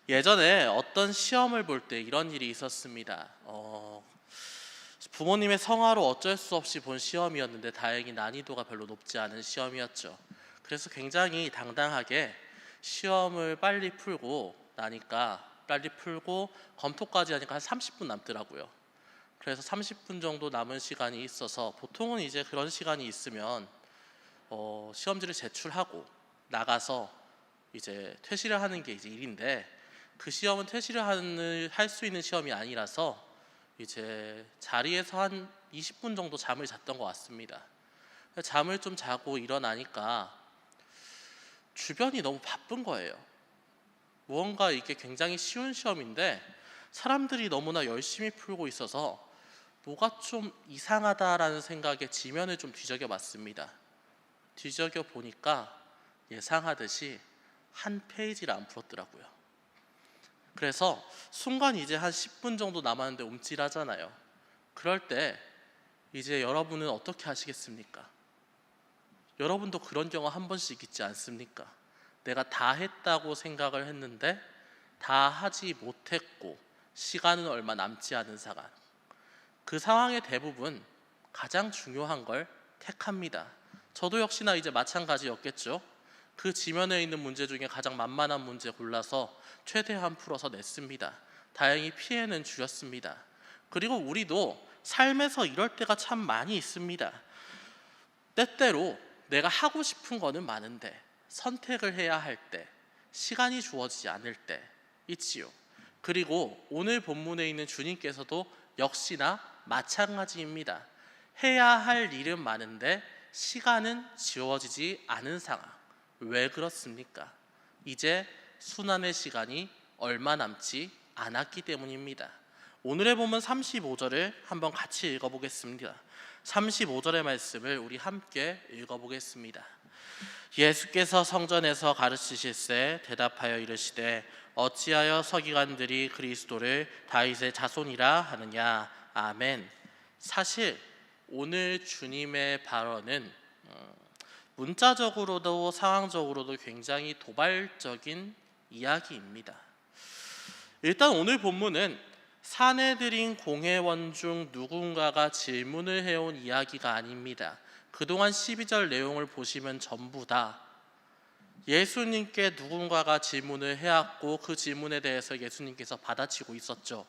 예전에 어떤 시험을 볼 때 이런 일이 있었습니다. 부모님의 성화로 어쩔 수 없이 본 시험이었는데 다행히 난이도가 별로 높지 않은 시험이었죠. 그래서 굉장히 당당하게 시험을 빨리 풀고 나니까 빨리 풀고 검토까지 하니까 한 30분 남더라고요. 그래서 30분 정도 남은 시간이 있어서 보통은 이제 그런 시간이 있으면 시험지를 제출하고 나가서 이제 퇴실을 하는 게 이제 일인데, 그 시험은 퇴실을 할 수 있는 시험이 아니라서 이제 자리에서 한 20분 정도 잠을 잤던 것 같습니다. 잠을 좀 자고 일어나니까 주변이 너무 바쁜 거예요. 무언가 이게 굉장히 쉬운 시험인데 사람들이 너무나 열심히 풀고 있어서 뭐가 좀 이상하다라는 생각에 지면을 좀 뒤적여 봤습니다. 뒤적여 보니까 예상하듯이 한 페이지를 안 풀었더라고요. 그래서 순간 이제 한 10분 정도 남았는데 움찔하잖아요. 그럴 때 이제 여러분은 어떻게 하시겠습니까? 여러분도 그런 경우 한 번씩 있지 않습니까? 내가 다 했다고 생각을 했는데 다 하지 못했고 시간은 얼마 남지 않은 상황. 그 상황의 대부분 가장 중요한 걸 택합니다. 저도 역시나 이제 마찬가지였겠죠. 그 지면에 있는 문제 중에 가장 만만한 문제 골라서 최대한 풀어서 냈습니다. 다행히 피해는 줄였습니다. 그리고 우리도 삶에서 이럴 때가 참 많이 있습니다. 때때로 내가 하고 싶은 거는 많은데 선택을 해야 할 때, 시간이 주어지지 않을 때 있지요. 그리고 오늘 본문에 있는 주님께서도 역시나 마찬가지입니다. 해야 할 일은 많은데 시간은 지워지지 않은 상황. 왜 그렇습니까? 이제 순환의 시간이 얼마 남지 않았기 때문입니다. 오늘의 본문 35절을 한번 같이 읽어보겠습니다. 35절의 말씀을 우리 함께 읽어보겠습니다. 예수께서 성전에서 가르치실세 대답하여 이르시되 어찌하여 서기관들이 그리스도를 다윗의 자손이라 하느냐. 아멘. 사실 오늘 주님의 발언은 문자적으로도 상황적으로도 굉장히 도발적인 이야기입니다. 일단 오늘 본문은 사내들인 공회원 중 누군가가 질문을 해온 이야기가 아닙니다. 그동안 12절 내용을 보시면 전부 다 예수님께 누군가가 질문을 해왔고 그 질문에 대해서 예수님께서 받아치고 있었죠.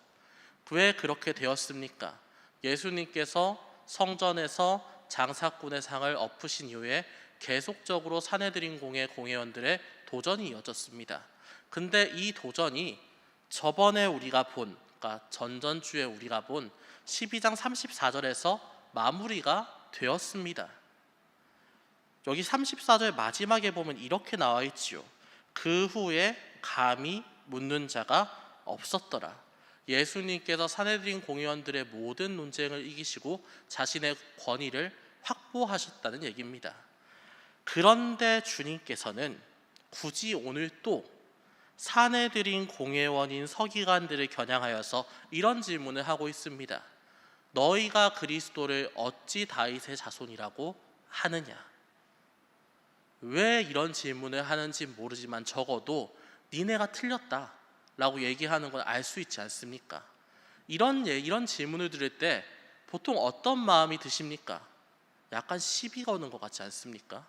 왜 그렇게 되었습니까? 예수님께서 성전에서 장사꾼의 상을 엎으신 이후에 계속적으로 사내들인 공회원들의 도전이 이어졌습니다. 근데 이 도전이 저번에 우리가 본, 그러니까 전전주에 우리가 본 12장 34절에서 마무리가 되었습니다. 여기 34절 마지막에 보면 이렇게 나와 있지요. 그 후에 감히 묻는 자가 없었더라. 예수님께서 사내들인 공회원들의 모든 논쟁을 이기시고 자신의 권위를 확보하셨다는 얘기입니다. 그런데 주님께서는 굳이 오늘 또 사내들인 공회원인 서기관들을 겨냥하여서 이런 질문을 하고 있습니다. 너희가 그리스도를 어찌 다윗의 자손이라고 하느냐? 왜 이런 질문을 하는지 모르지만 적어도 니네가 틀렸다 라고 얘기하는 건 알 수 있지 않습니까? 이런 질문을 들을 때 보통 어떤 마음이 드십니까? 약간 시비 거는 것 같지 않습니까?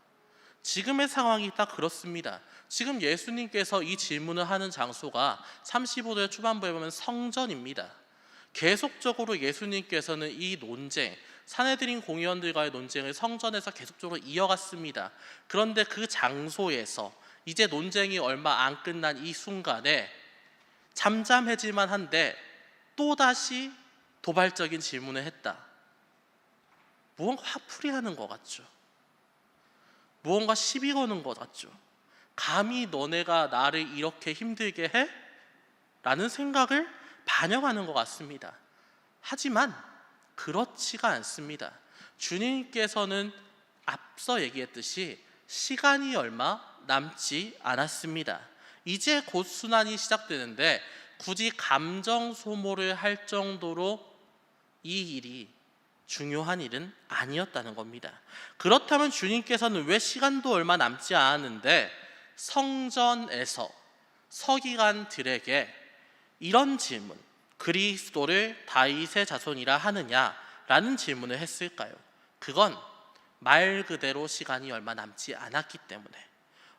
지금의 상황이 딱 그렇습니다. 지금 예수님께서 이 질문을 하는 장소가 35절 초반부에 보면 성전입니다. 계속적으로 예수님께서는 이 논쟁, 사내들인 공회원들과의 논쟁을 성전에서 계속적으로 이어갔습니다. 그런데 그 장소에서 이제 논쟁이 얼마 안 끝난 이 순간에 잠잠해질만 한데 또다시 도발적인 질문을 했다. 무언가 화풀이하는 것 같죠. 무언가 시비 거는 것 같죠. 감히 너네가 나를 이렇게 힘들게 해? 라는 생각을 반영하는 것 같습니다. 하지만 그렇지가 않습니다. 주님께서는 앞서 얘기했듯이 시간이 얼마 남지 않았습니다. 이제 곧 순환이 시작되는데 굳이 감정 소모를 할 정도로 이 일이 중요한 일은 아니었다는 겁니다. 그렇다면 주님께서는 왜 시간도 얼마 남지 않았는데 성전에서 서기관들에게 이런 질문, 그리스도를 다윗의 자손이라 하느냐라는 질문을 했을까요? 그건 말 그대로 시간이 얼마 남지 않았기 때문에,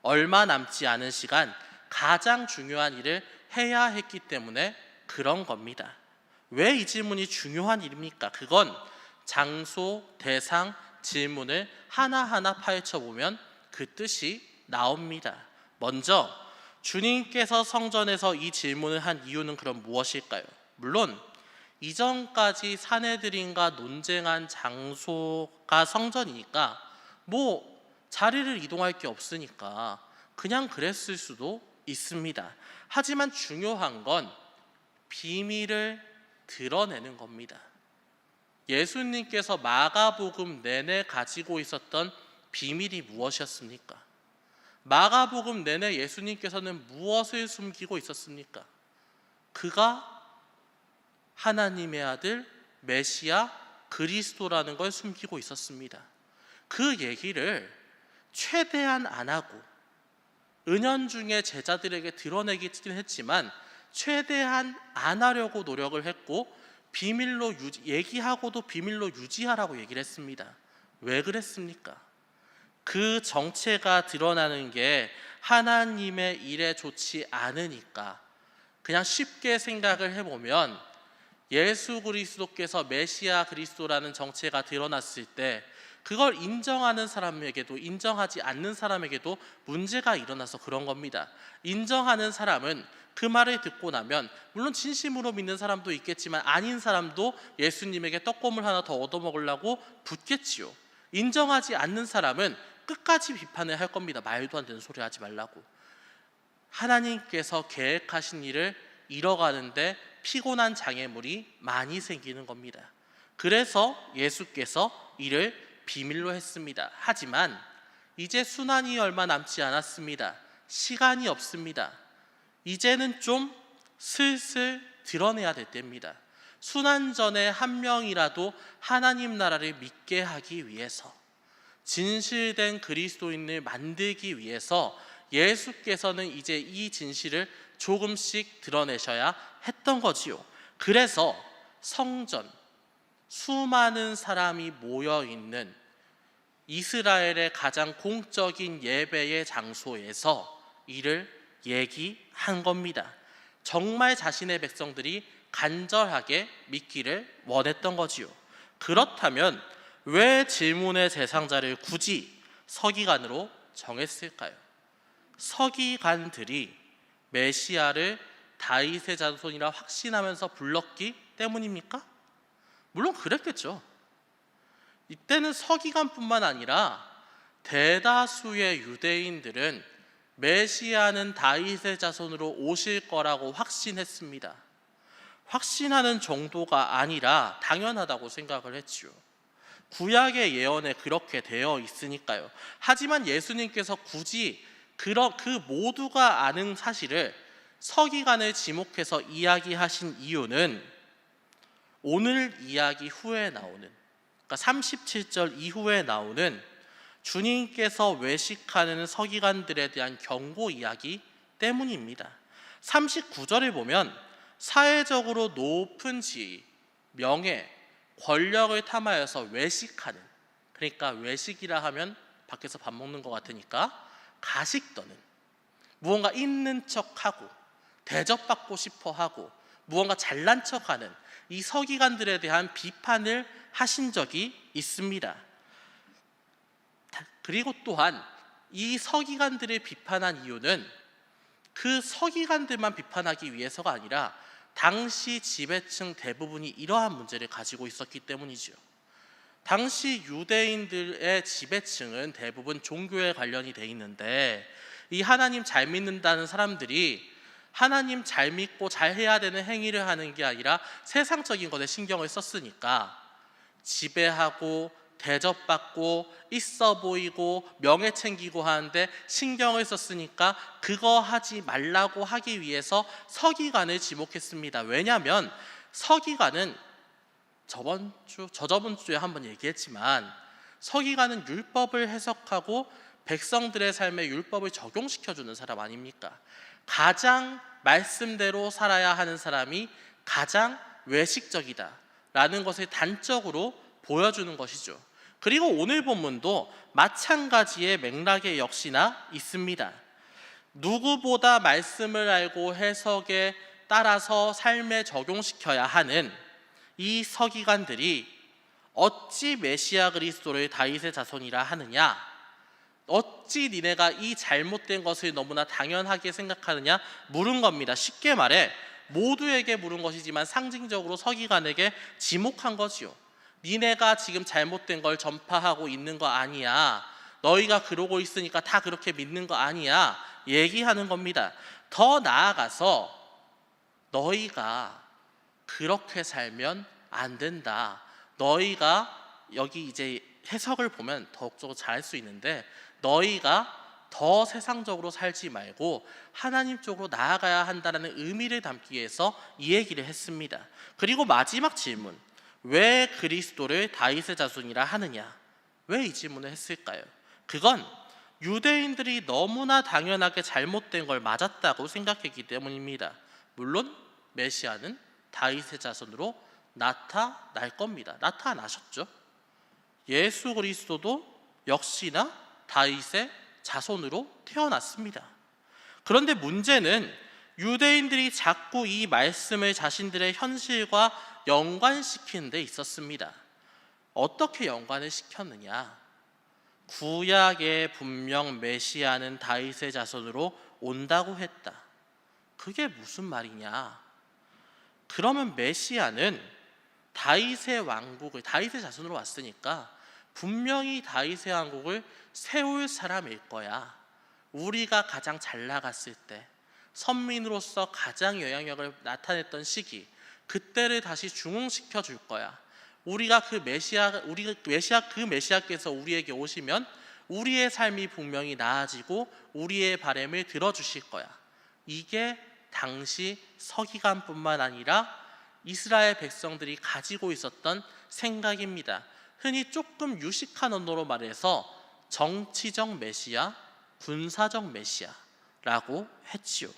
얼마 남지 않은 시간 가장 중요한 일을 해야 했기 때문에 그런 겁니다. 왜 이 질문이 중요한 일입니까? 그건 장소, 대상, 질문을 하나하나 파헤쳐보면 그 뜻이 나옵니다. 먼저 주님께서 성전에서 이 질문을 한 이유는 그럼 무엇일까요? 물론 이전까지 사내들인과 논쟁한 장소가 성전이니까 뭐 자리를 이동할 게 없으니까 그냥 그랬을 수도 있습니다. 하지만 중요한 건 비밀을 드러내는 겁니다. 예수님께서 마가복음 내내 가지고 있었던 비밀이 무엇이었습니까? 마가복음 내내 예수님께서는 무엇을 숨기고 있었습니까? 그가 하나님의 아들 메시아 그리스도라는 걸 숨기고 있었습니다. 그 얘기를 최대한 안 하고 은연중에 제자들에게 드러내긴 했지만 최대한 안 하려고 노력을 했고 비밀로 얘기하고도 비밀로 유지하라고 얘기를 했습니다. 왜 그랬습니까? 그 정체가 드러나는 게 하나님의 일에 좋지 않으니까. 그냥 쉽게 생각을 해보면 예수 그리스도께서 메시아 그리스도라는 정체가 드러났을 때 그걸 인정하는 사람에게도 인정하지 않는 사람에게도 문제가 일어나서 그런 겁니다. 인정하는 사람은 그 말을 듣고 나면 물론 진심으로 믿는 사람도 있겠지만 아닌 사람도 예수님에게 떡고물 하나 더 얻어먹으려고 붙겠지요. 인정하지 않는 사람은 끝까지 비판을 할 겁니다. 말도 안 되는 소리 하지 말라고. 하나님께서 계획하신 일을 이뤄가는데 피곤한 장애물이 많이 생기는 겁니다. 그래서 예수께서 이를 비밀로 했습니다. 하지만 이제 순환이 얼마 남지 않았습니다. 시간이 없습니다. 이제는 좀 슬슬 드러내야 될 때입니다. 순환 전에 한 명이라도 하나님 나라를 믿게 하기 위해서, 진실된 그리스도인을 만들기 위해서 예수께서는 이제 이 진실을 조금씩 드러내셔야 했던 거지요. 그래서 성전, 수많은 사람이 모여있는 이스라엘의 가장 공적인 예배의 장소에서 이를 얘기한 겁니다. 정말 자신의 백성들이 간절하게 믿기를 원했던 거지요. 그렇다면 왜 질문의 대상자를 굳이 서기관으로 정했을까요? 서기관들이 메시아를 다윗의 자손이라 확신하면서 불렀기 때문입니까? 물론 그랬겠죠. 이때는 서기관뿐만 아니라 대다수의 유대인들은 메시아는 다윗의 자손으로 오실 거라고 확신했습니다. 확신하는 정도가 아니라 당연하다고 생각을 했죠. 구약의 예언에 그렇게 되어 있으니까요. 하지만 예수님께서 굳이 그 모두가 아는 사실을 서기관을 지목해서 이야기하신 이유는 오늘 이야기 후에 나오는, 그러니까 37절 이후에 나오는 주님께서 외식하는 서기관들에 대한 경고 이야기 때문입니다. 39절을 보면 사회적으로 높은 지위, 명예, 권력을 탐하여서 외식하는, 그러니까 외식이라 하면 밖에서 밥 먹는 것 같으니까 가식 떠는, 무언가 있는 척하고 대접받고 싶어하고 무언가 잘난 척하는 이 서기관들에 대한 비판을 하신 적이 있습니다. 그리고 또한 이 서기관들을 비판한 이유는 그 서기관들만 비판하기 위해서가 아니라 당시 지배층 대부분이 이러한 문제를 가지고 있었기 때문이죠. 당시 유대인들의 지배층은 대부분 종교에 관련이 돼 있는데 이 하나님 잘 믿는다는 사람들이 하나님 잘 믿고 잘 해야 되는 행위를 하는 게 아니라 세상적인 것에 신경을 썼으니까 지배하고 대접받고 있어 보이고 명예 챙기고 하는데 신경을 썼으니까 그거 하지 말라고 하기 위해서 서기관을 지목했습니다. 왜냐하면 서기관은 저저번 주에 한번 얘기했지만 서기관은 율법을 해석하고 백성들의 삶에 율법을 적용시켜주는 사람 아닙니까? 가장 말씀대로 살아야 하는 사람이 가장 외식적이다 라는 것을 단적으로 보여주는 것이죠. 그리고 오늘 본문도 마찬가지의 맥락에 역시나 있습니다. 누구보다 말씀을 알고 해석에 따라서 삶에 적용시켜야 하는 이 서기관들이 어찌 메시아 그리스도를 다윗의 자손이라 하느냐, 어찌 니네가 이 잘못된 것을 너무나 당연하게 생각하느냐 물은 겁니다. 쉽게 말해 모두에게 물은 것이지만 상징적으로 서기관에게 지목한 거지요. 니네가 지금 잘못된 걸 전파하고 있는 거 아니야, 너희가 그러고 있으니까 다 그렇게 믿는 거 아니야 얘기하는 겁니다. 더 나아가서 너희가 그렇게 살면 안 된다, 너희가 여기 이제 해석을 보면 더욱더 잘할 수 있는데, 너희가 더 세상적으로 살지 말고 하나님 쪽으로 나아가야 한다는 의미를 담기 위해서 이 얘기를 했습니다. 그리고 마지막 질문, 왜 그리스도를 다윗의 자손이라 하느냐, 왜 이 질문을 했을까요? 그건 유대인들이 너무나 당연하게 잘못된 걸 맞았다고 생각했기 때문입니다. 물론 메시아는 다윗의 자손으로 나타날 겁니다. 나타나셨죠. 예수 그리스도도 역시나 다윗의 자손으로 태어났습니다. 그런데 문제는 유대인들이 자꾸 이 말씀을 자신들의 현실과 연관시키는 데 있었습니다. 어떻게 연관을 시켰느냐? 구약에 분명 메시아는 다윗의 자손으로 온다고 했다. 그게 무슨 말이냐? 그러면 메시아는 다윗의 왕국을, 다윗의 자손으로 왔으니까 분명히 다윗의 왕국을 세울 사람일 거야. 우리가 가장 잘 나갔을 때, 선민으로서 가장 영향력을 나타냈던 시기, 그때를 다시 중흥시켜 줄 거야. 우리가 그 메시아께서 우리에게 오시면 우리의 삶이 분명히 나아지고 우리의 바람을 들어주실 거야. 이게 당시 서기관뿐만 아니라 이스라엘 백성들이 가지고 있었던 생각입니다. 흔히 조금 유식한 언어로 말해서 정치적 메시아, 군사적 메시아라고 했지요.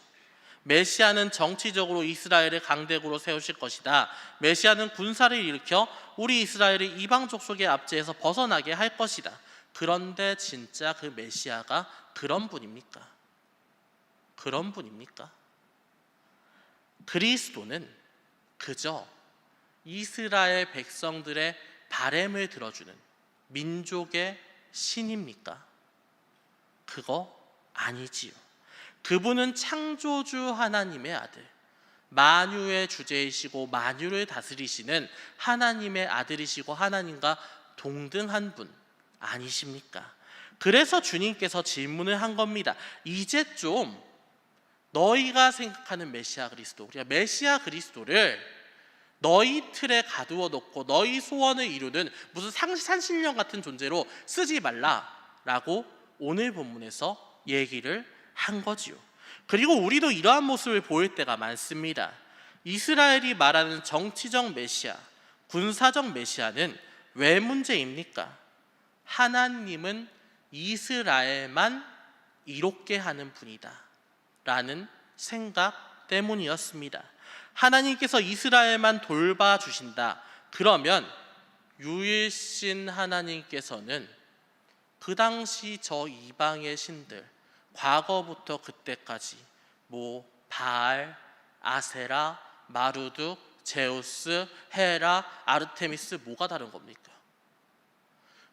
메시아는 정치적으로 이스라엘을 강대국으로 세우실 것이다. 메시아는 군사를 일으켜 우리 이스라엘을 이방 족속의 압제에서 벗어나게 할 것이다. 그런데 진짜 그 메시아가 그런 분입니까? 그런 분입니까? 그리스도는 그저 이스라엘 백성들의 바램을 들어주는 민족의 신입니까? 그거 아니지요. 그분은 창조주 하나님의 아들, 만유의 주제이시고 만유를 다스리시는 하나님의 아들이시고 하나님과 동등한 분 아니십니까? 그래서 주님께서 질문을 한 겁니다. 이제 좀 너희가 생각하는 메시아 그리스도, 우리가 메시아 그리스도를 너희 틀에 가두어 놓고 너희 소원을 이루는 무슨 산신령 같은 존재로 쓰지 말라라고 오늘 본문에서 얘기를 한 거지요. 그리고 우리도 이러한 모습을 보일 때가 많습니다. 이스라엘이 말하는 정치적 메시아, 군사적 메시아는 왜 문제입니까? 하나님은 이스라엘만 이롭게 하는 분이다 라는 생각 때문이었습니다. 하나님께서 이스라엘만 돌봐주신다. 그러면 유일신 하나님께서는 그 당시 저 이방의 신들, 과거부터 그때까지 바알, 아세라, 마루둑, 제우스, 헤라, 아르테미스 뭐가 다른 겁니까?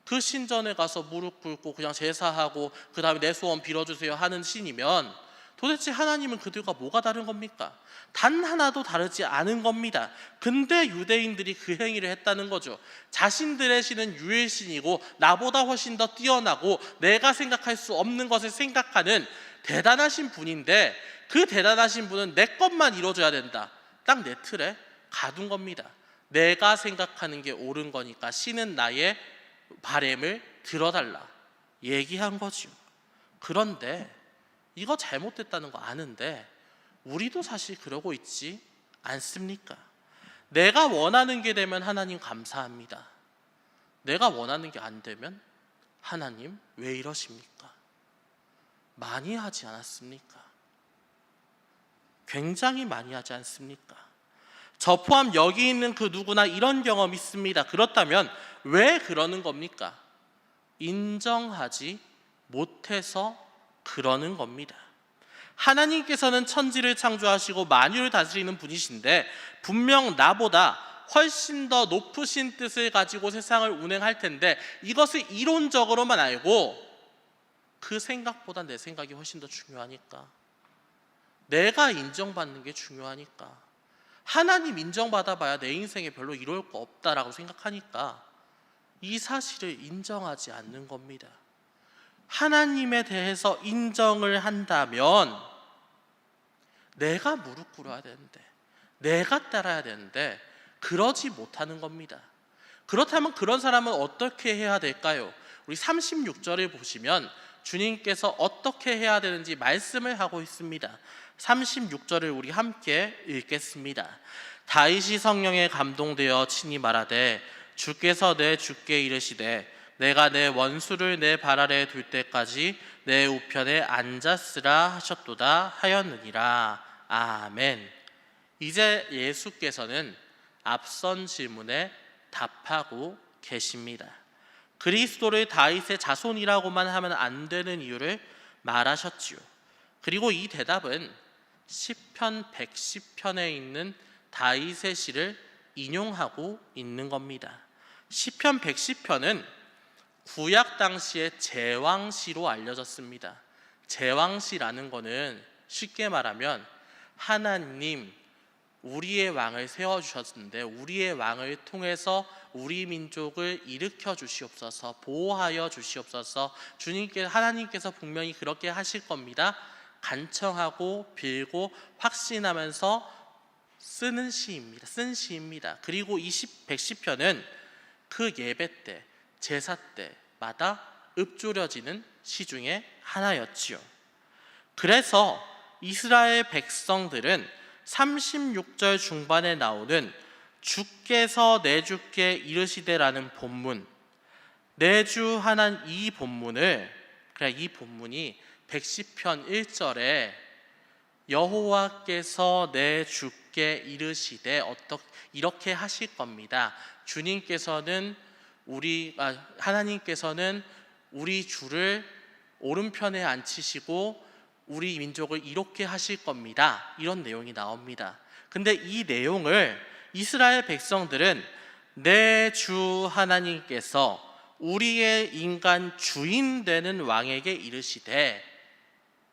그 신전에 가서 무릎 꿇고 그냥 제사하고 그 다음에 내 소원 빌어주세요 하는 신이면 도대체 하나님은 그들과 뭐가 다른 겁니까? 단 하나도 다르지 않은 겁니다. 근데 유대인들이 그 행위를 했다는 거죠. 자신들의 신은 유일신이고 나보다 훨씬 더 뛰어나고 내가 생각할 수 없는 것을 생각하는 대단하신 분인데, 그 대단하신 분은 내 것만 이뤄줘야 된다, 딱 내 틀에 가둔 겁니다. 내가 생각하는 게 옳은 거니까 신은 나의 바램을 들어달라 얘기한 거죠. 그런데 이거 잘못됐다는 거 아는데 우리도 사실 그러고 있지 않습니까? 내가 원하는 게 되면 하나님 감사합니다. 내가 원하는 게 안 되면 하나님 왜 이러십니까? 많이 하지 않았습니까? 굉장히 많이 하지 않습니까? 저 포함 여기 있는 그 누구나 이런 경험 있습니다. 그렇다면 왜 그러는 겁니까? 인정하지 못해서 그러는 겁니다. 하나님께서는 천지를 창조하시고 만유를 다스리는 분이신데 분명 나보다 훨씬 더 높으신 뜻을 가지고 세상을 운행할 텐데 이것을 이론적으로만 알고 그 생각보다 내 생각이 훨씬 더 중요하니까, 내가 인정받는 게 중요하니까, 하나님 인정받아봐야 내 인생에 별로 이룰 거 없다라고 생각하니까 이 사실을 인정하지 않는 겁니다. 하나님에 대해서 인정을 한다면 내가 무릎 꿇어야 되는데, 내가 따라야 되는데 그러지 못하는 겁니다. 그렇다면 그런 사람은 어떻게 해야 될까요? 우리 36절을 보시면 주님께서 어떻게 해야 되는지 말씀을 하고 있습니다. 36절을 우리 함께 읽겠습니다. 다윗이 성령에 감동되어 친히 말하되 주께서 내 주께 이르시되 내가 내 원수를 내 발 아래 둘 때까지 내 우편에 앉았으라 하셨도다 하였느니라. 아멘. 이제 예수께서는 앞선 질문에 답하고 계십니다. 그리스도를 다윗의 자손이라고만 하면 안 되는 이유를 말하셨지요. 그리고 이 대답은 시편 110편에 있는 다윗의 시를 인용하고 있는 겁니다. 시편 110편은 구약 당시의 제왕시로 알려졌습니다. 제왕시라는 것은 쉽게 말하면 하나님 우리의 왕을 세워주셨는데 우리의 왕을 통해서 우리 민족을 일으켜 주시옵소서, 보호하여 주시옵소서, 하나님께서 분명히 그렇게 하실 겁니다 간청하고 빌고 확신하면서 쓴 시입니다. 그리고 이 110편은 그 예배 때, 제사 때마다 읊조려지는 시 중에 하나였지요. 그래서 이스라엘 백성들은 36절 중반에 나오는 주께서 내 주께 이르시되라는 본문, 내 주 하나님, 이 본문이 110편 1절에 여호와께서 내 주께 이르시되 이렇게 하실 겁니다. 하나님께서는 우리 주를 오른편에 앉히시고 우리 민족을 이롭게 하실 겁니다. 이런 내용이 나옵니다. 근데 이 내용을 이스라엘 백성들은 내 주 하나님께서 우리의 인간 주인 되는 왕에게 이르시되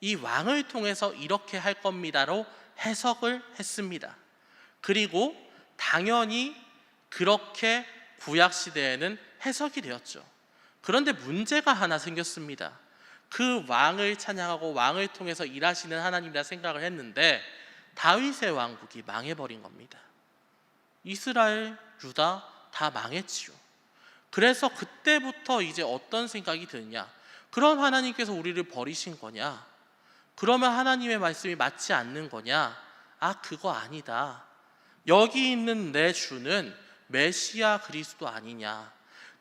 이 왕을 통해서 이렇게 할 겁니다로 해석을 했습니다. 그리고 당연히 그렇게 구약시대에는 해석이 되었죠. 그런데 문제가 하나 생겼습니다. 그 왕을 찬양하고 왕을 통해서 일하시는 하나님이라 생각을 했는데 다윗의 왕국이 망해버린 겁니다. 이스라엘, 유다 다 망했지요. 그래서 그때부터 이제 어떤 생각이 드느냐, 그럼 하나님께서 우리를 버리신 거냐, 그러면 하나님의 말씀이 맞지 않는 거냐, 그거 아니다, 여기 있는 내 주는 메시아 그리스도 아니냐,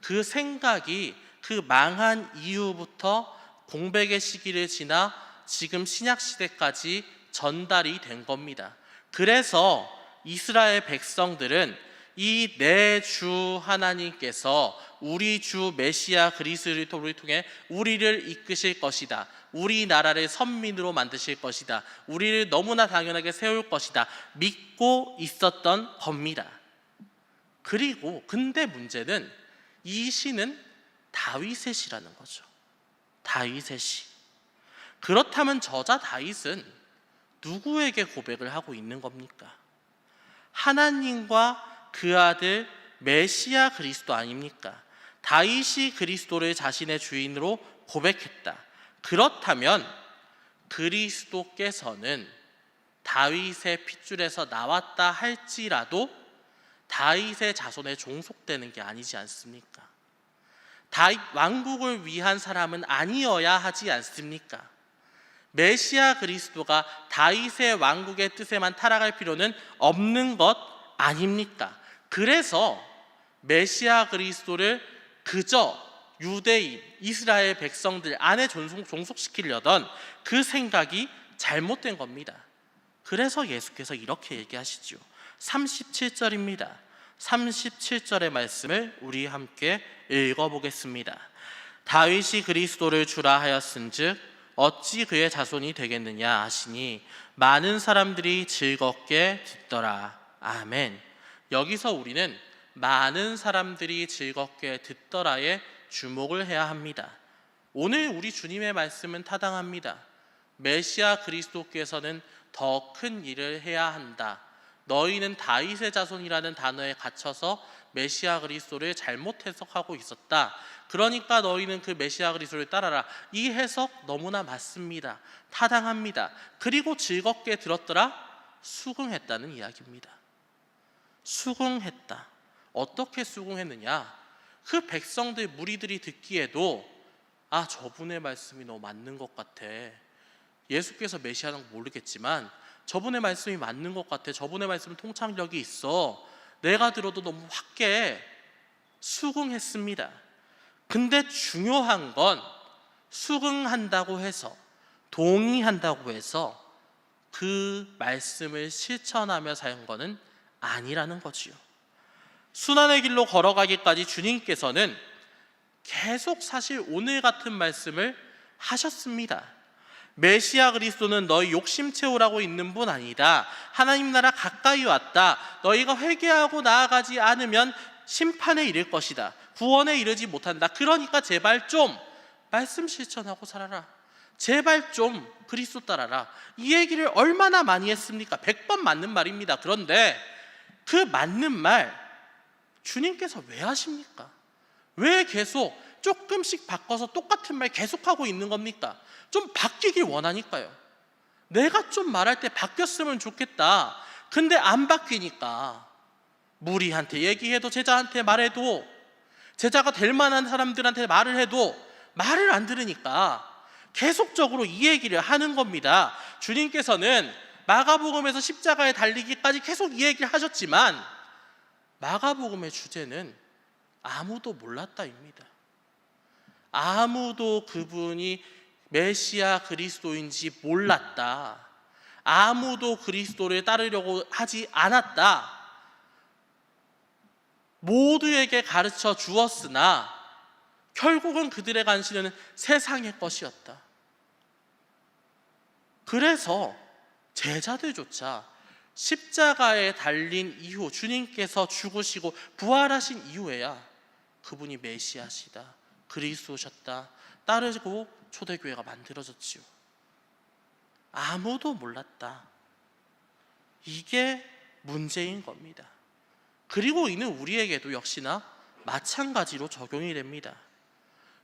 그 생각이 그 망한 이후부터 공백의 시기를 지나 지금 신약시대까지 전달이 된 겁니다. 그래서 이스라엘 백성들은 이 내 주 하나님께서 우리 주 메시아 그리스도를 통해 우리를 이끄실 것이다, 우리나라를 선민으로 만드실 것이다, 우리를 너무나 당연하게 세울 것이다 믿고 있었던 겁니다. 근데 문제는 이 시는 다윗의 시라는 거죠. 다윗의 시. 그렇다면 저자 다윗은 누구에게 고백을 하고 있는 겁니까? 하나님과 그 아들 메시아 그리스도 아닙니까? 다윗이 그리스도를 자신의 주인으로 고백했다. 그렇다면 그리스도께서는 다윗의 핏줄에서 나왔다 할지라도 다윗의 자손에 종속되는 게 아니지 않습니까? 다윗 왕국을 위한 사람은 아니어야 하지 않습니까? 메시아 그리스도가 다윗의 왕국의 뜻에만 타락할 필요는 없는 것 아닙니까? 그래서 메시아 그리스도를 그저 유대인, 이스라엘 백성들 안에 종속시키려던 그 생각이 잘못된 겁니다. 그래서 예수께서 이렇게 얘기하시죠. 37절입니다. 37절의 말씀을 우리 함께 읽어보겠습니다. 다윗이 그리스도를 주라 하였은즉 어찌 그의 자손이 되겠느냐 하시니 많은 사람들이 즐겁게 듣더라. 아멘. 여기서 우리는 많은 사람들이 즐겁게 듣더라에 주목을 해야 합니다. 오늘 우리 주님의 말씀은 타당합니다. 메시아 그리스도께서는 더 큰 일을 해야 한다. 너희는 다윗의 자손이라는 단어에 갇혀서 메시아 그리스도를 잘못 해석하고 있었다. 그러니까 너희는 그 메시아 그리스도를 따라라. 이 해석 너무나 맞습니다. 타당합니다. 그리고 즐겁게 들었더라? 수긍했다는 이야기입니다. 수긍했다. 어떻게 수긍했느냐? 그 백성들 무리들이 듣기에도 저분의 말씀이 너무 맞는 것 같아. 예수께서 메시아는 모르겠지만 저분의 말씀이 맞는 것 같아. 저분의 말씀은 통찰력이 있어. 내가 들어도 너무 확게 수긍했습니다. 근데 중요한 건 수긍한다고 해서, 동의한다고 해서 그 말씀을 실천하며 산 거는 아니라는 거지요. 순환의 길로 걸어가기까지 주님께서는 계속 사실 오늘 같은 말씀을 하셨습니다. 메시아 그리스도는 너희 욕심 채우라고 있는 분 아니다. 하나님 나라 가까이 왔다. 너희가 회개하고 나아가지 않으면 심판에 이를 것이다. 구원에 이르지 못한다. 그러니까 제발 좀 말씀 실천하고 살아라. 제발 좀 그리스도 따라라. 이 얘기를 얼마나 많이 했습니까? 100번 맞는 말입니다. 그런데 그 맞는 말 주님께서 왜 하십니까? 왜 계속 조금씩 바꿔서 똑같은 말 계속하고 있는 겁니까? 좀 바뀌길 원하니까요. 내가 좀 말할 때 바뀌었으면 좋겠다. 근데 안 바뀌니까 무리한테 얘기해도, 제자한테 말해도, 제자가 될 만한 사람들한테 말을 해도 말을 안 들으니까 계속적으로 이 얘기를 하는 겁니다. 주님께서는 마가복음에서 십자가에 달리기까지 계속 이 얘기를 하셨지만 마가복음의 주제는 아무도 몰랐다입니다. 아무도 그분이 메시아 그리스도인지 몰랐다. 아무도 그리스도를 따르려고 하지 않았다. 모두에게 가르쳐 주었으나 결국은 그들의 관심은 세상의 것이었다. 그래서 제자들조차 십자가에 달린 이후, 주님께서 죽으시고 부활하신 이후에야 그분이 메시아시다, 그리스도셨다 따르고 초대교회가 만들어졌지요. 아무도 몰랐다. 이게 문제인 겁니다. 그리고 이는 우리에게도 역시나 마찬가지로 적용이 됩니다.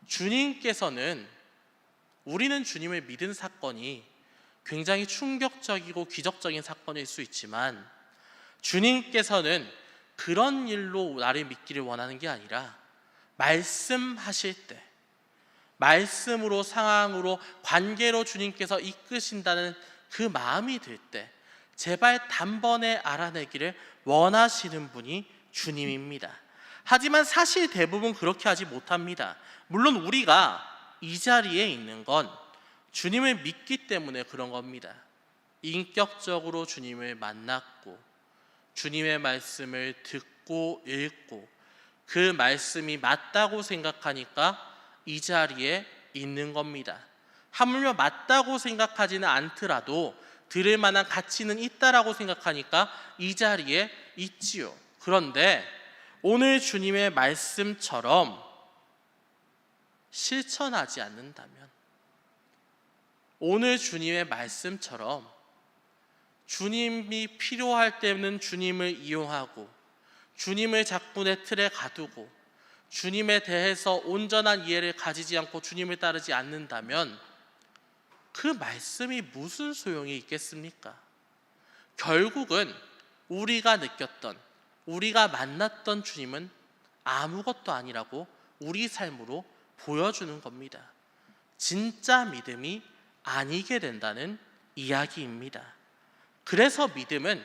주님께서는, 우리는 주님을 믿은 사건이 굉장히 충격적이고 기적적인 사건일 수 있지만 주님께서는 그런 일로 나를 믿기를 원하는 게 아니라 말씀하실 때, 말씀으로, 상황으로, 관계로 주님께서 이끄신다는 그 마음이 들 때 제발 단번에 알아내기를 원하시는 분이 주님입니다. 하지만 사실 대부분 그렇게 하지 못합니다. 물론 우리가 이 자리에 있는 건 주님을 믿기 때문에 그런 겁니다. 인격적으로 주님을 만났고 주님의 말씀을 듣고 읽고 그 말씀이 맞다고 생각하니까 이 자리에 있는 겁니다. 하물며 맞다고 생각하지는 않더라도 들을 만한 가치는 있다라고 생각하니까 이 자리에 있지요. 그런데 오늘 주님의 말씀처럼 실천하지 않는다면, 오늘 주님의 말씀처럼 주님이 필요할 때는 주님을 이용하고 주님을 자꾸 내 틀에 가두고 주님에 대해서 온전한 이해를 가지지 않고 주님을 따르지 않는다면 그 말씀이 무슨 소용이 있겠습니까? 결국은 우리가 느꼈던, 우리가 만났던 주님은 아무것도 아니라고 우리 삶으로 보여주는 겁니다. 진짜 믿음이 아니게 된다는 이야기입니다. 그래서 믿음은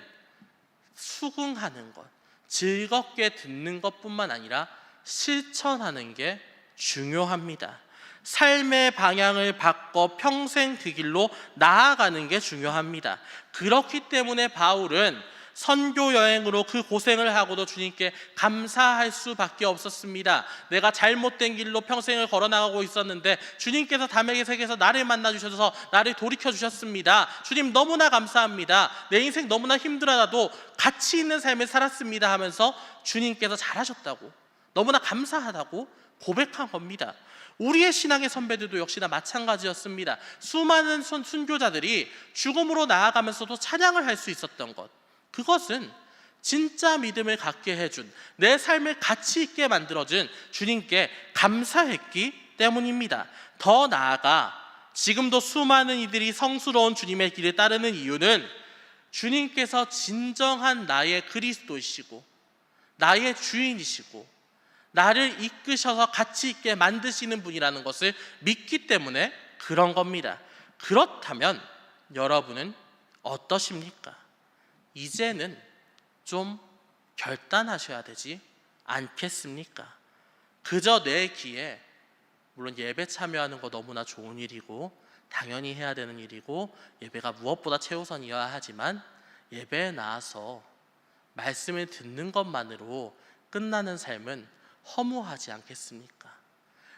수긍하는 것, 즐겁게 듣는 것뿐만 아니라 실천하는 게 중요합니다. 삶의 방향을 바꿔 평생 그 길로 나아가는 게 중요합니다. 그렇기 때문에 바울은 선교 여행으로 그 고생을 하고도 주님께 감사할 수밖에 없었습니다. 내가 잘못된 길로 평생을 걸어나가고 있었는데 주님께서 담에색에서 나를 만나 주셔서 나를 돌이켜 주셨습니다. 주님 너무나 감사합니다. 내 인생 너무나 힘들어도 가치 있는 삶을 살았습니다 하면서 주님께서 잘하셨다고, 너무나 감사하다고 고백한 겁니다. 우리의 신앙의 선배들도 역시나 마찬가지였습니다. 수많은 순교자들이 죽음으로 나아가면서도 찬양을 할 수 있었던 것, 그것은 진짜 믿음을 갖게 해준, 내 삶을 가치 있게 만들어준 주님께 감사했기 때문입니다. 더 나아가 지금도 수많은 이들이 성스러운 주님의 길을 따르는 이유는 주님께서 진정한 나의 그리스도이시고 나의 주인이시고 나를 이끄셔서 가치 있게 만드시는 분이라는 것을 믿기 때문에 그런 겁니다. 그렇다면 여러분은 어떠십니까? 이제는 좀 결단하셔야 되지 않겠습니까? 그저 내 귀에, 물론 예배 참여하는 거 너무나 좋은 일이고 당연히 해야 되는 일이고 예배가 무엇보다 최우선이어야 하지만, 예배에 나와서 말씀을 듣는 것만으로 끝나는 삶은 허무하지 않겠습니까?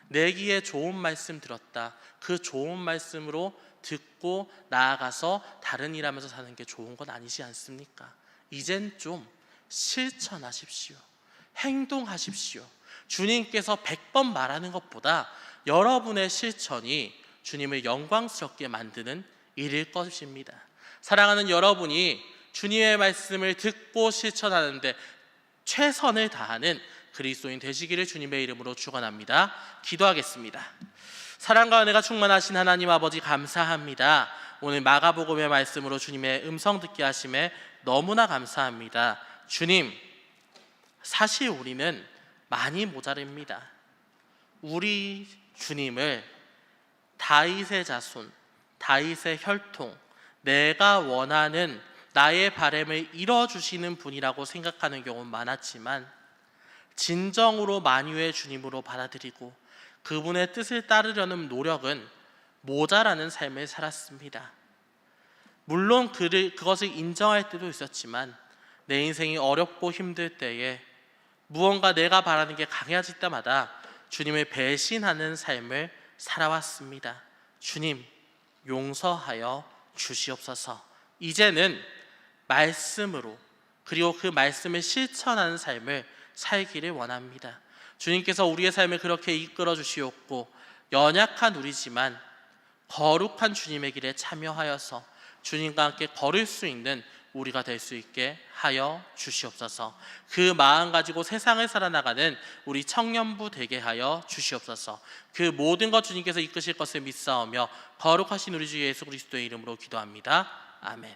내 귀에 좋은 말씀 들었다, 그 좋은 말씀으로 듣고 나아가서 다른 일 하면서 사는 게 좋은 건 아니지 않습니까? 이젠 좀 실천하십시오. 행동하십시오. 주님께서 100번 말하는 것보다 여러분의 실천이 주님을 영광스럽게 만드는 일일 것입니다. 사랑하는 여러분이 주님의 말씀을 듣고 실천하는데 최선을 다하는 그리스도인 되시기를 주님의 이름으로 축원합니다. 기도하겠습니다. 사랑과 은혜가 충만하신 하나님 아버지, 감사합니다. 오늘 마가복음의 말씀으로 주님의 음성 듣게 하심에 너무나 감사합니다. 주님, 사실 우리는 많이 모자릅니다. 우리 주님을 다윗의 자손, 다윗의 혈통, 내가 원하는 나의 바람을 이뤄주시는 분이라고 생각하는 경우는 많았지만, 진정으로 만유의 주님으로 받아들이고 그분의 뜻을 따르려는 노력은 모자라는 삶을 살았습니다. 물론 그것을 인정할 때도 있었지만, 내 인생이 어렵고 힘들 때에 무언가 내가 바라는 게 강해질 때마다 주님을 배신하는 삶을 살아왔습니다. 주님, 용서하여 주시옵소서. 이제는 말씀으로, 그리고 그 말씀을 실천하는 삶을 살기를 원합니다. 주님께서 우리의 삶을 그렇게 이끌어 주시옵고, 연약한 우리지만 거룩한 주님의 길에 참여하여서 주님과 함께 걸을 수 있는 우리가 될 수 있게 하여 주시옵소서. 그 마음 가지고 세상을 살아나가는 우리 청년부 되게 하여 주시옵소서. 그 모든 것 주님께서 이끄실 것을 믿사오며 거룩하신 우리 주 예수 그리스도의 이름으로 기도합니다. 아멘.